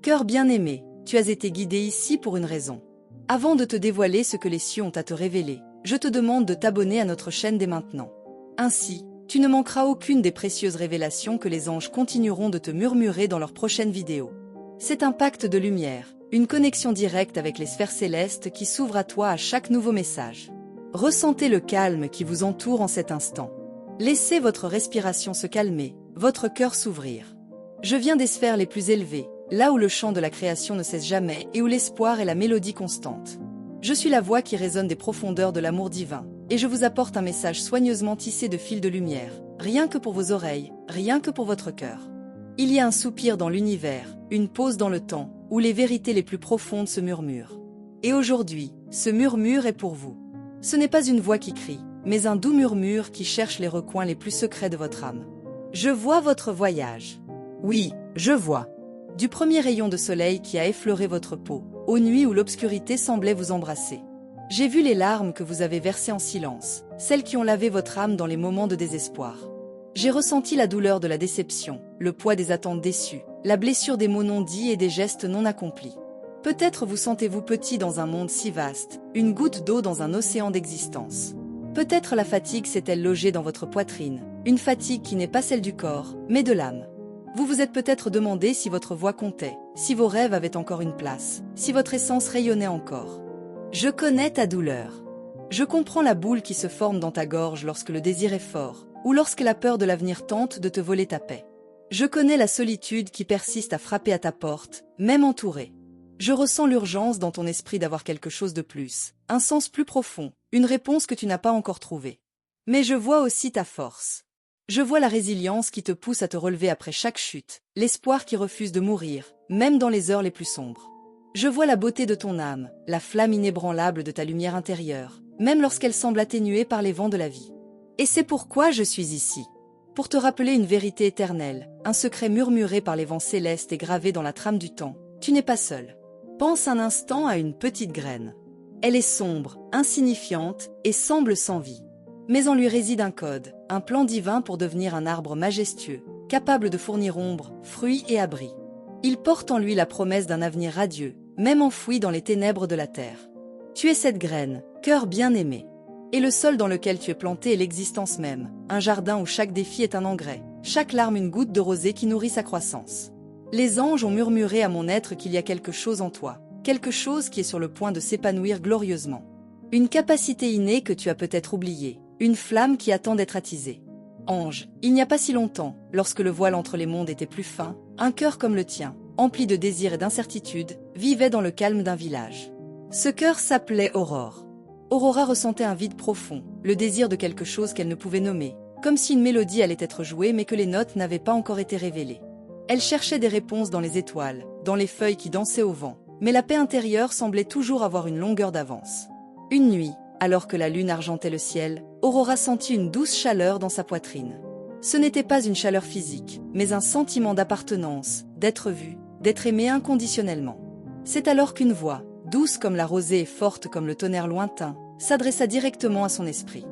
Cœur bien-aimé, tu as été guidé ici pour une raison. Avant de te dévoiler ce que les cieux ont à te révéler, je te demande de t'abonner à notre chaîne dès maintenant. Ainsi, tu ne manqueras aucune des précieuses révélations que les anges continueront de te murmurer dans leurs prochaines vidéos. C'est un pacte de lumière, une connexion directe avec les sphères célestes qui s'ouvre à toi à chaque nouveau message. Ressentez le calme qui vous entoure en cet instant. Laissez votre respiration se calmer, votre cœur s'ouvrir. Je viens des sphères les plus élevées, là où le chant de la création ne cesse jamais et où l'espoir est la mélodie constante. Je suis la voix qui résonne des profondeurs de l'amour divin, et je vous apporte un message soigneusement tissé de fils de lumière, rien que pour vos oreilles, rien que pour votre cœur. Il y a un soupir dans l'univers, une pause dans le temps, où les vérités les plus profondes se murmurent. Et aujourd'hui, ce murmure est pour vous. Ce n'est pas une voix qui crie, mais un doux murmure qui cherche les recoins les plus secrets de votre âme. Je vois votre voyage. Oui, je vois. Du premier rayon de soleil qui a effleuré votre peau, aux nuits où l'obscurité semblait vous embrasser. J'ai vu les larmes que vous avez versées en silence, celles qui ont lavé votre âme dans les moments de désespoir. J'ai ressenti la douleur de la déception, le poids des attentes déçues, la blessure des mots non dits et des gestes non accomplis. Peut-être vous sentez-vous petit dans un monde si vaste, une goutte d'eau dans un océan d'existence. Peut-être la fatigue s'est-elle logée dans votre poitrine, une fatigue qui n'est pas celle du corps, mais de l'âme. Vous vous êtes peut-être demandé si votre voix comptait, si vos rêves avaient encore une place, si votre essence rayonnait encore. Je connais ta douleur. Je comprends la boule qui se forme dans ta gorge lorsque le désir est fort, ou lorsque la peur de l'avenir tente de te voler ta paix. Je connais la solitude qui persiste à frapper à ta porte, même entourée. Je ressens l'urgence dans ton esprit d'avoir quelque chose de plus, un sens plus profond, une réponse que tu n'as pas encore trouvée. Mais je vois aussi ta force. Je vois la résilience qui te pousse à te relever après chaque chute, l'espoir qui refuse de mourir, même dans les heures les plus sombres. Je vois la beauté de ton âme, la flamme inébranlable de ta lumière intérieure, même lorsqu'elle semble atténuée par les vents de la vie. Et c'est pourquoi je suis ici. Pour te rappeler une vérité éternelle, un secret murmuré par les vents célestes et gravé dans la trame du temps, tu n'es pas seul. Pense un instant à une petite graine. Elle est sombre, insignifiante et semble sans vie. Mais en lui réside un code, un plan divin pour devenir un arbre majestueux, capable de fournir ombre, fruits et abri. Il porte en lui la promesse d'un avenir radieux, même enfoui dans les ténèbres de la terre. Tu es cette graine, cœur bien-aimé. Et le sol dans lequel tu es planté est l'existence même, un jardin où chaque défi est un engrais, chaque larme une goutte de rosée qui nourrit sa croissance. Les anges ont murmuré à mon être qu'il y a quelque chose en toi, quelque chose qui est sur le point de s'épanouir glorieusement. Une capacité innée que tu as peut-être oubliée, une flamme qui attend d'être attisée. Ange, il n'y a pas si longtemps, lorsque le voile entre les mondes était plus fin, un cœur comme le tien, empli de désirs et d'incertitudes, vivait dans le calme d'un village. Ce cœur s'appelait Aurore. Aurora ressentait un vide profond, le désir de quelque chose qu'elle ne pouvait nommer, comme si une mélodie allait être jouée mais que les notes n'avaient pas encore été révélées. Elle cherchait des réponses dans les étoiles, dans les feuilles qui dansaient au vent, mais la paix intérieure semblait toujours avoir une longueur d'avance. Une nuit, alors que la lune argentait le ciel, Aurora sentit une douce chaleur dans sa poitrine. Ce n'était pas une chaleur physique, mais un sentiment d'appartenance, d'être vue, d'être aimée inconditionnellement. C'est alors qu'une voix, douce comme la rosée et forte comme le tonnerre lointain, s'adressa directement à son esprit.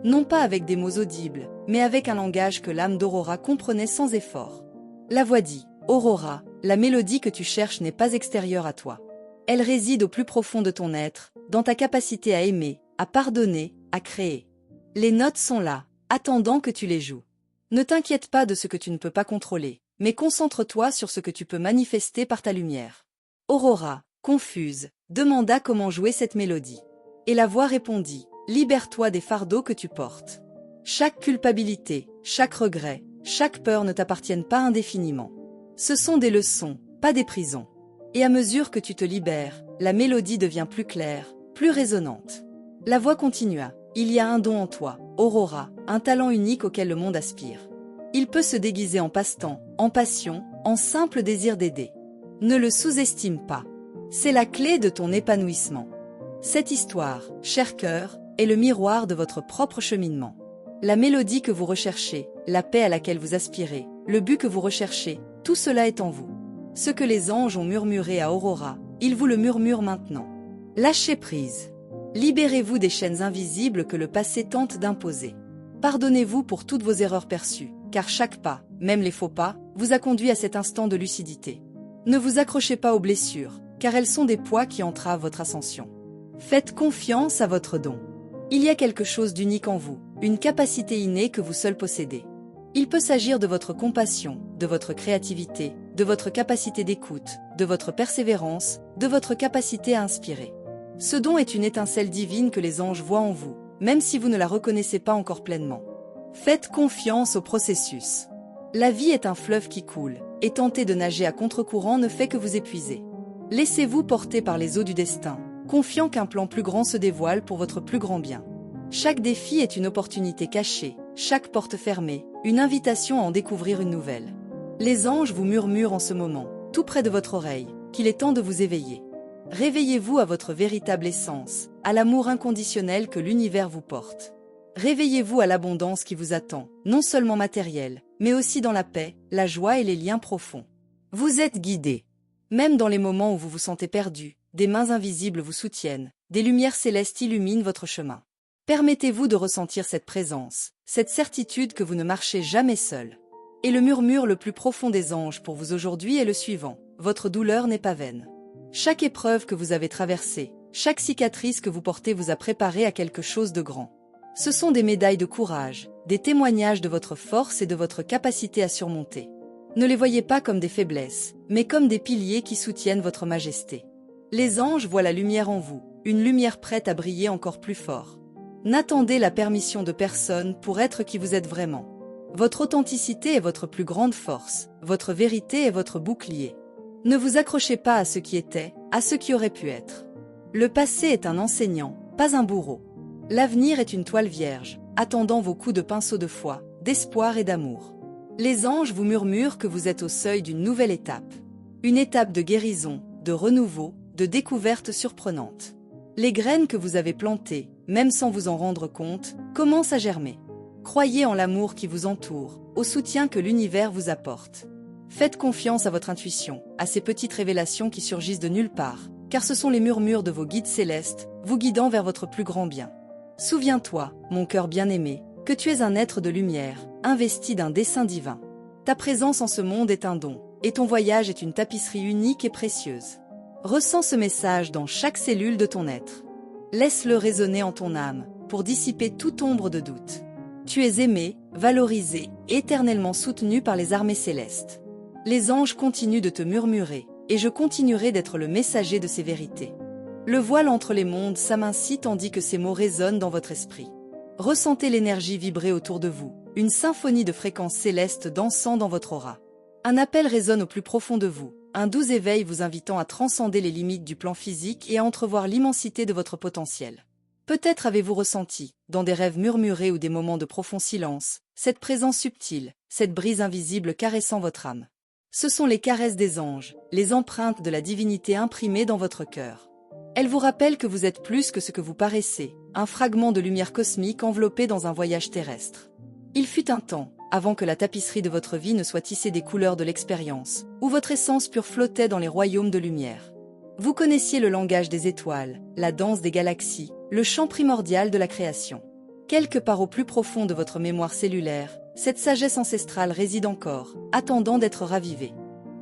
Non pas avec des mots audibles, mais avec un langage que l'âme d'Aurora comprenait sans effort. La voix dit « Aurora, la mélodie que tu cherches n'est pas extérieure à toi. Elle réside au plus profond de ton être, dans ta capacité à aimer, à pardonner, à créer. Les notes sont là, attendant que tu les joues. Ne t'inquiète pas de ce que tu ne peux pas contrôler, mais concentre-toi sur ce que tu peux manifester par ta lumière. » Aurora, confuse, demanda comment jouer cette mélodie. Et la voix répondit « Libère-toi des fardeaux que tu portes. Chaque culpabilité, chaque regret, chaque peur ne t'appartiennent pas indéfiniment. Ce sont des leçons, pas des prisons. Et à mesure que tu te libères, la mélodie devient plus claire, plus résonnante. » La voix continua « Il y a un don en toi, Aurora, un talent unique auquel le monde aspire. Il peut se déguiser en passe-temps, en passion, en simple désir d'aider. Ne le sous-estime pas. C'est la clé de ton épanouissement. Cette histoire, cher cœur, est le miroir de votre propre cheminement. La mélodie que vous recherchez, la paix à laquelle vous aspirez, le but que vous recherchez, tout cela est en vous. Ce que les anges ont murmuré à Aurora, ils vous le murmurent maintenant. Lâchez prise. Libérez-vous des chaînes invisibles que le passé tente d'imposer. Pardonnez-vous pour toutes vos erreurs perçues, car chaque pas, même les faux pas, vous a conduit à cet instant de lucidité. Ne vous accrochez pas aux blessures, car elles sont des poids qui entravent votre ascension. Faites confiance à votre don. Il y a quelque chose d'unique en vous, une capacité innée que vous seul possédez. Il peut s'agir de votre compassion, de votre créativité, de votre capacité d'écoute, de votre persévérance, de votre capacité à inspirer. Ce don est une étincelle divine que les anges voient en vous, même si vous ne la reconnaissez pas encore pleinement. Faites confiance au processus. La vie est un fleuve qui coule, et tenter de nager à contre-courant ne fait que vous épuiser. Laissez-vous porter par les eaux du destin, confiant qu'un plan plus grand se dévoile pour votre plus grand bien. Chaque défi est une opportunité cachée, chaque porte fermée, une invitation à en découvrir une nouvelle. Les anges vous murmurent en ce moment, tout près de votre oreille, qu'il est temps de vous éveiller. Réveillez-vous à votre véritable essence, à l'amour inconditionnel que l'univers vous porte. Réveillez-vous à l'abondance qui vous attend, non seulement matérielle, mais aussi dans la paix, la joie et les liens profonds. Vous êtes guidé. Même dans les moments où vous vous sentez perdu, des mains invisibles vous soutiennent, des lumières célestes illuminent votre chemin. Permettez-vous de ressentir cette présence, cette certitude que vous ne marchez jamais seul. Et le murmure le plus profond des anges pour vous aujourd'hui est le suivant: votre douleur n'est pas vaine. Chaque épreuve que vous avez traversée, chaque cicatrice que vous portez vous a préparé à quelque chose de grand. Ce sont des médailles de courage, des témoignages de votre force et de votre capacité à surmonter. Ne les voyez pas comme des faiblesses, mais comme des piliers qui soutiennent votre majesté. Les anges voient la lumière en vous, une lumière prête à briller encore plus fort. N'attendez la permission de personne pour être qui vous êtes vraiment. Votre authenticité est votre plus grande force, votre vérité est votre bouclier. Ne vous accrochez pas à ce qui était, à ce qui aurait pu être. Le passé est un enseignant, pas un bourreau. L'avenir est une toile vierge, attendant vos coups de pinceau de foi, d'espoir et d'amour. Les anges vous murmurent que vous êtes au seuil d'une nouvelle étape. Une étape de guérison, de renouveau, de découverte surprenante. Les graines que vous avez plantées, même sans vous en rendre compte, commencent à germer. Croyez en l'amour qui vous entoure, au soutien que l'univers vous apporte. Faites confiance à votre intuition, à ces petites révélations qui surgissent de nulle part, car ce sont les murmures de vos guides célestes, vous guidant vers votre plus grand bien. Souviens-toi, mon cœur bien-aimé, que tu es un être de lumière, investi d'un dessein divin. Ta présence en ce monde est un don, et ton voyage est une tapisserie unique et précieuse. Ressens ce message dans chaque cellule de ton être. Laisse-le résonner en ton âme, pour dissiper toute ombre de doute. Tu es aimé, valorisé, éternellement soutenu par les armées célestes. Les anges continuent de te murmurer, et je continuerai d'être le messager de ces vérités. Le voile entre les mondes s'amincit tandis que ces mots résonnent dans votre esprit. Ressentez l'énergie vibrer autour de vous, une symphonie de fréquences célestes dansant dans votre aura. Un appel résonne au plus profond de vous, un doux éveil vous invitant à transcender les limites du plan physique et à entrevoir l'immensité de votre potentiel. Peut-être avez-vous ressenti, dans des rêves murmurés ou des moments de profond silence, cette présence subtile, cette brise invisible caressant votre âme. Ce sont les caresses des anges, les empreintes de la divinité imprimées dans votre cœur. Elles vous rappellent que vous êtes plus que ce que vous paraissez, un fragment de lumière cosmique enveloppé dans un voyage terrestre. Il fut un temps, avant que la tapisserie de votre vie ne soit tissée des couleurs de l'expérience, où votre essence pure flottait dans les royaumes de lumière. Vous connaissiez le langage des étoiles, la danse des galaxies, le chant primordial de la création. Quelque part au plus profond de votre mémoire cellulaire, cette sagesse ancestrale réside encore, attendant d'être ravivée.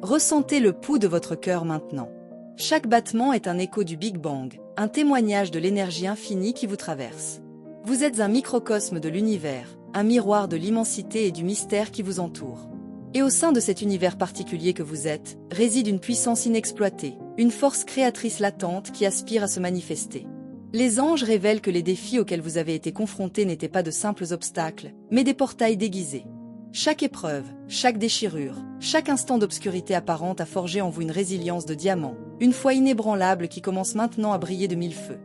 Ressentez le pouls de votre cœur maintenant. Chaque battement est un écho du Big Bang, un témoignage de l'énergie infinie qui vous traverse. Vous êtes un microcosme de l'univers, un miroir de l'immensité et du mystère qui vous entoure. Et au sein de cet univers particulier que vous êtes, réside une puissance inexploitée, une force créatrice latente qui aspire à se manifester. Les anges révèlent que les défis auxquels vous avez été confrontés n'étaient pas de simples obstacles, mais des portails déguisés. Chaque épreuve, chaque déchirure, chaque instant d'obscurité apparente a forgé en vous une résilience de diamant, une foi inébranlable qui commence maintenant à briller de mille feux.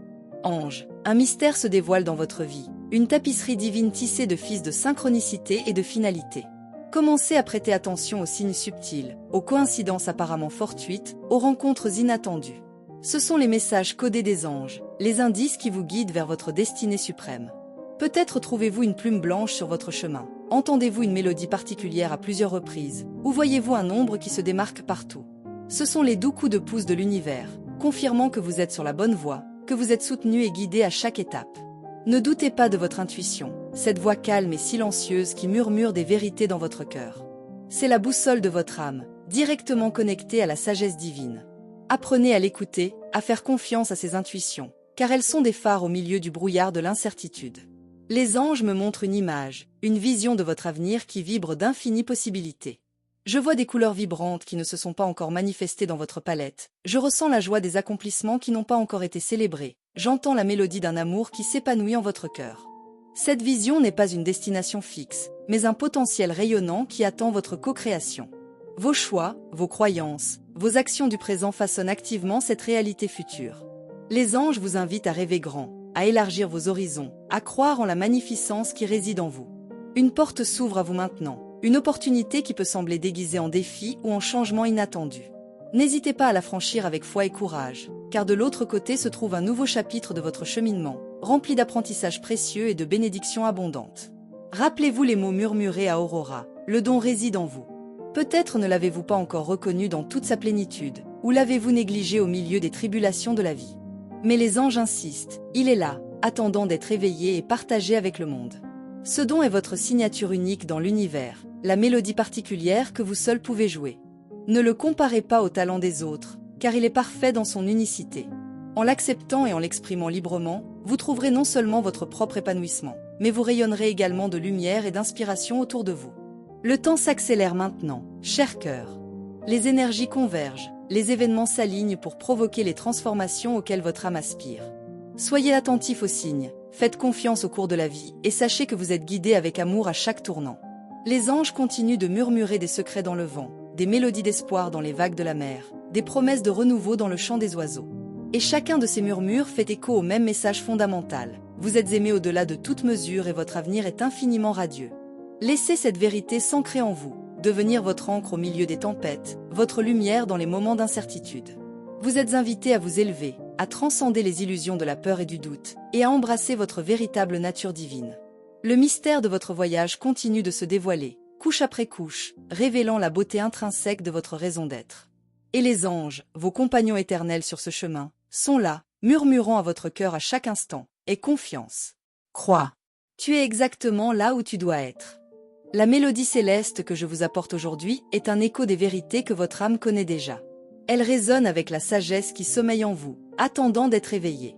Ange, un mystère se dévoile dans votre vie, une tapisserie divine tissée de fils de synchronicité et de finalité. Commencez à prêter attention aux signes subtils, aux coïncidences apparemment fortuites, aux rencontres inattendues. Ce sont les messages codés des anges, les indices qui vous guident vers votre destinée suprême. Peut-être trouvez-vous une plume blanche sur votre chemin, entendez-vous une mélodie particulière à plusieurs reprises, ou voyez-vous un ombre qui se démarque partout. Ce sont les doux coups de pouce de l'univers, confirmant que vous êtes sur la bonne voie, que vous êtes soutenu et guidé à chaque étape. Ne doutez pas de votre intuition, cette voix calme et silencieuse qui murmure des vérités dans votre cœur. C'est la boussole de votre âme, directement connectée à la sagesse divine. Apprenez à l'écouter, à faire confiance à ses intuitions, car elles sont des phares au milieu du brouillard de l'incertitude. Les anges me montrent une image, une vision de votre avenir qui vibre d'infinies possibilités. Je vois des couleurs vibrantes qui ne se sont pas encore manifestées dans votre palette. Je ressens la joie des accomplissements qui n'ont pas encore été célébrés. J'entends la mélodie d'un amour qui s'épanouit en votre cœur. Cette vision n'est pas une destination fixe, mais un potentiel rayonnant qui attend votre co-création. Vos choix, vos croyances, vos actions du présent façonnent activement cette réalité future. Les anges vous invitent à rêver grand, à élargir vos horizons, à croire en la magnificence qui réside en vous. Une porte s'ouvre à vous maintenant, une opportunité qui peut sembler déguisée en défi ou en changement inattendu. N'hésitez pas à la franchir avec foi et courage, car de l'autre côté se trouve un nouveau chapitre de votre cheminement, rempli d'apprentissages précieux et de bénédictions abondantes. Rappelez-vous les mots murmurés à Aurora, le don réside en vous. Peut-être ne l'avez-vous pas encore reconnu dans toute sa plénitude, ou l'avez-vous négligé au milieu des tribulations de la vie. Mais les anges insistent, il est là, attendant d'être éveillé et partagé avec le monde. Ce don est votre signature unique dans l'univers, la mélodie particulière que vous seul pouvez jouer. Ne le comparez pas au talent des autres, car il est parfait dans son unicité. En l'acceptant et en l'exprimant librement, vous trouverez non seulement votre propre épanouissement, mais vous rayonnerez également de lumière et d'inspiration autour de vous. Le temps s'accélère maintenant, cher cœur. Les énergies convergent, les événements s'alignent pour provoquer les transformations auxquelles votre âme aspire. Soyez attentif aux signes, faites confiance au cours de la vie et sachez que vous êtes guidé avec amour à chaque tournant. Les anges continuent de murmurer des secrets dans le vent, des mélodies d'espoir dans les vagues de la mer, des promesses de renouveau dans le chant des oiseaux. Et chacun de ces murmures fait écho au même message fondamental. Vous êtes aimé au-delà de toute mesure et votre avenir est infiniment radieux. Laissez cette vérité s'ancrer en vous, devenir votre encre au milieu des tempêtes, votre lumière dans les moments d'incertitude. Vous êtes invité à vous élever, à transcender les illusions de la peur et du doute, et à embrasser votre véritable nature divine. Le mystère de votre voyage continue de se dévoiler, couche après couche, révélant la beauté intrinsèque de votre raison d'être. Et les anges, vos compagnons éternels sur ce chemin, sont là, murmurant à votre cœur à chaque instant, aie confiance. Crois. Tu es exactement là où tu dois être. La mélodie céleste que je vous apporte aujourd'hui est un écho des vérités que votre âme connaît déjà. Elle résonne avec la sagesse qui sommeille en vous, attendant d'être éveillée.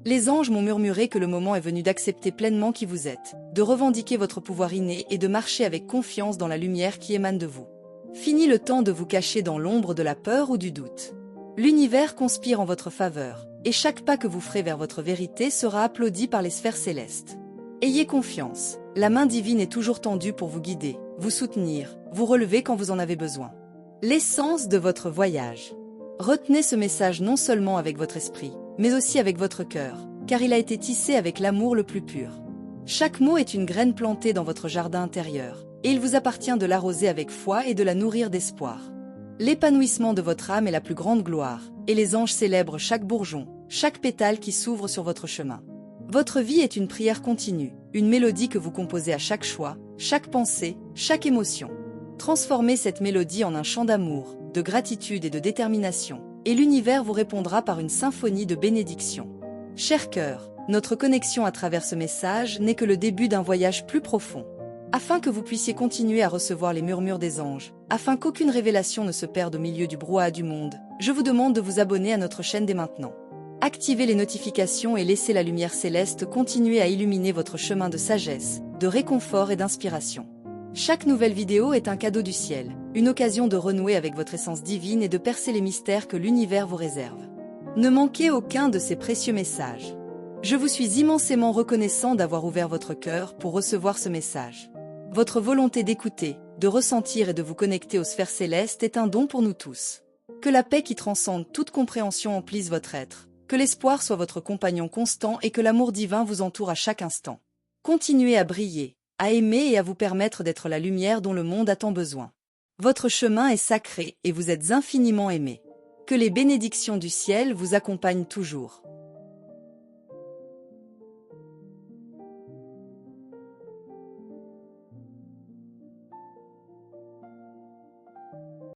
Les anges m'ont murmuré que le moment est venu d'accepter pleinement qui vous êtes, de revendiquer votre pouvoir inné et de marcher avec confiance dans la lumière qui émane de vous. Fini le temps de vous cacher dans l'ombre de la peur ou du doute. L'univers conspire en votre faveur, et chaque pas que vous ferez vers votre vérité sera applaudi par les sphères célestes. Ayez confiance, la main divine est toujours tendue pour vous guider, vous soutenir, vous relever quand vous en avez besoin. L'essence de votre voyage. Retenez ce message non seulement avec votre esprit, mais aussi avec votre cœur, car il a été tissé avec l'amour le plus pur. Chaque mot est une graine plantée dans votre jardin intérieur, et il vous appartient de l'arroser avec foi et de la nourrir d'espoir. L'épanouissement de votre âme est la plus grande gloire, et les anges célèbrent chaque bourgeon, chaque pétale qui s'ouvre sur votre chemin. Votre vie est une prière continue, une mélodie que vous composez à chaque choix, chaque pensée, chaque émotion. Transformez cette mélodie en un chant d'amour, de gratitude et de détermination, et l'univers vous répondra par une symphonie de bénédictions. Cher cœur, notre connexion à travers ce message n'est que le début d'un voyage plus profond. Afin que vous puissiez continuer à recevoir les murmures des anges, afin qu'aucune révélation ne se perde au milieu du brouhaha du monde, je vous demande de vous abonner à notre chaîne dès maintenant. Activez les notifications et laissez la lumière céleste continuer à illuminer votre chemin de sagesse, de réconfort et d'inspiration. Chaque nouvelle vidéo est un cadeau du ciel, une occasion de renouer avec votre essence divine et de percer les mystères que l'univers vous réserve. Ne manquez aucun de ces précieux messages. Je vous suis immensément reconnaissant d'avoir ouvert votre cœur pour recevoir ce message. Votre volonté d'écouter, de ressentir et de vous connecter aux sphères célestes est un don pour nous tous. Que la paix qui transcende toute compréhension emplisse votre être, que l'espoir soit votre compagnon constant et que l'amour divin vous entoure à chaque instant. Continuez à briller, à aimer et à vous permettre d'être la lumière dont le monde a tant besoin. Votre chemin est sacré et vous êtes infiniment aimé. Que les bénédictions du ciel vous accompagnent toujours.